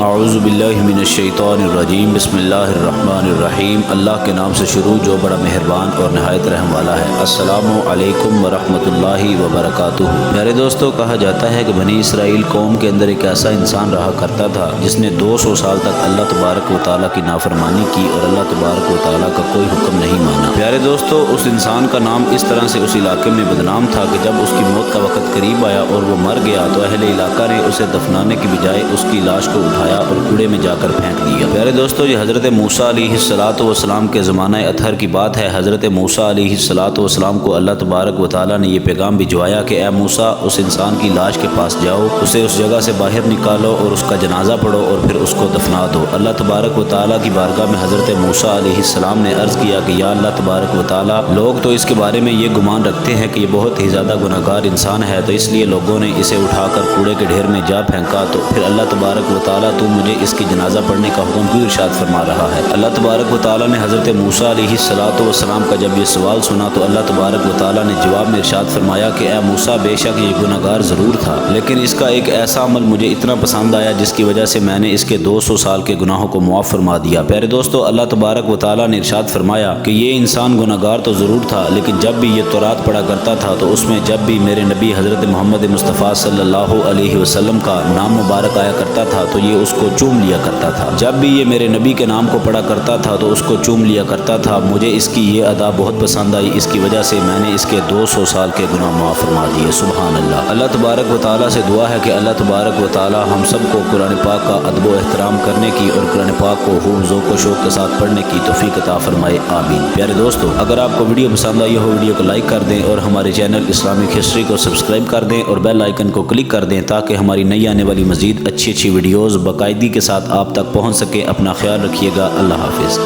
اعوذ باللہ من الشیطان الرجیم بسم اللہ الرحمن الرحیم۔ اللہ کے نام سے شروع جو بڑا مہربان اور نہایت رحم والا ہے۔ السلام علیکم ورحمۃ اللہ وبرکاتہ۔ پیارے دوستو، کہا جاتا ہے کہ بنی اسرائیل قوم کے اندر ایک ایسا انسان رہا کرتا تھا جس نے 200 سال تک اللہ تبارک و تعالیٰ کی نافرمانی کی اور اللہ تبارک و تعالیٰ کا کوئی حکم نہیں مانا۔ پیارے دوستو، اس انسان کا نام اس طرح سے اس علاقے میں بدنام تھا کہ جب اس کی موت کا وقت قریب آیا اور وہ مر گیا تو اہل علاقہ نے اسے دفنانے کی بجائے اس کی لاش کو اٹھایا اور کوڑے میں جا کر پھینک دیا۔ پیارے دوستو، یہ حضرت موسیٰ علیہ السلام کے زمانہ اطہر کی بات ہے۔ حضرت موسیٰ علیہ السلام کو اللہ تبارک و تعالیٰ نے یہ پیغام بھجوایا کہ اے موسیٰ، اس انسان کی لاش کے پاس جاؤ، اسے اس جگہ سے باہر نکالو اور اس کا جنازہ پڑھو اور پھر اس کو دفنا دو۔ اللہ تبارک و تعالیٰ کی بارگاہ میں حضرت موسیٰ علیہ السلام نے عرض کیا کہ یا اللہ تبارک و تعالیٰ، لوگ تو اس کے بارے میں یہ گمان رکھتے ہیں کہ یہ بہت ہی زیادہ گناہگار انسان ہے، تو اس لیے لوگوں نے اسے اٹھا کر کوڑے کے ڈھیر میں جا پھینکا، تو پھر اللہ تبارک و تعالیٰ تو مجھے اس کی جنازہ پڑھنے کا حکم کیوں ارشاد فرما رہا ہے؟ اللہ تبارک و تعالیٰ نے حضرت موسیٰ علیہ السلام کا جب یہ سوال سنا تو اللہ تبارک و تعالیٰ نے جواب میں ارشاد فرمایا کہ اے موسیٰ، بے شک یہ گناہگار ضرور تھا، لیکن اس کا ایک ایسا عمل مجھے اتنا پسند آیا جس کی وجہ سے میں نے اس کے 200 سال کے گناہوں کو معاف فرما دیا۔ پیارے دوستو، اللہ تبارک و تعالیٰ نے ارشاد فرمایا کہ یہ انسان گناہگار تو ضرور تھا، لیکن جب بھی یہ تورات پڑھا کرتا تھا تو اس میں جب بھی میرے نبی حضرت محمد مصطفیٰ صلی اللہ علیہ وسلم کا نام مبارک آیا کرتا تھا تو یہ اس کو چوم لیا کرتا تھا۔ جب بھی یہ میرے نبی کے نام کو پڑھا کرتا تھا تو اس کو چوم لیا کرتا تھا۔ مجھے اس کی یہ ادا بہت پسند آئی، اس کی وجہ سے میں نے اس کے 200 سال کے گناہ معاف فرما دیے۔ سبحان اللہ۔ اللہ تبارک و تعالیٰ سے دعا ہے کہ اللہ تبارک و تعالیٰ ہم سب کو قرآن پاک کا ادب و احترام کرنے کی اور قرآن پاک کو خوب ذوق و شوق کے ساتھ پڑھنے کی توفیق عطا فرمائے، آمین۔ پیارے دوستو، اگر آپ کو ویڈیو پسند آئی ہو ویڈیو کو لائک کر دیں اور ہمارے چینل اسلامک ہسٹری کو سبسکرائب کر دیں اور بیل آئیکن کو کلک کر دیں تاکہ ہماری نئی آنے والی مزید اچھی ویڈیوز باقاعدگی کے ساتھ آپ تک پہنچ سکے۔ اپنا خیال رکھیے گا۔ اللہ حافظ۔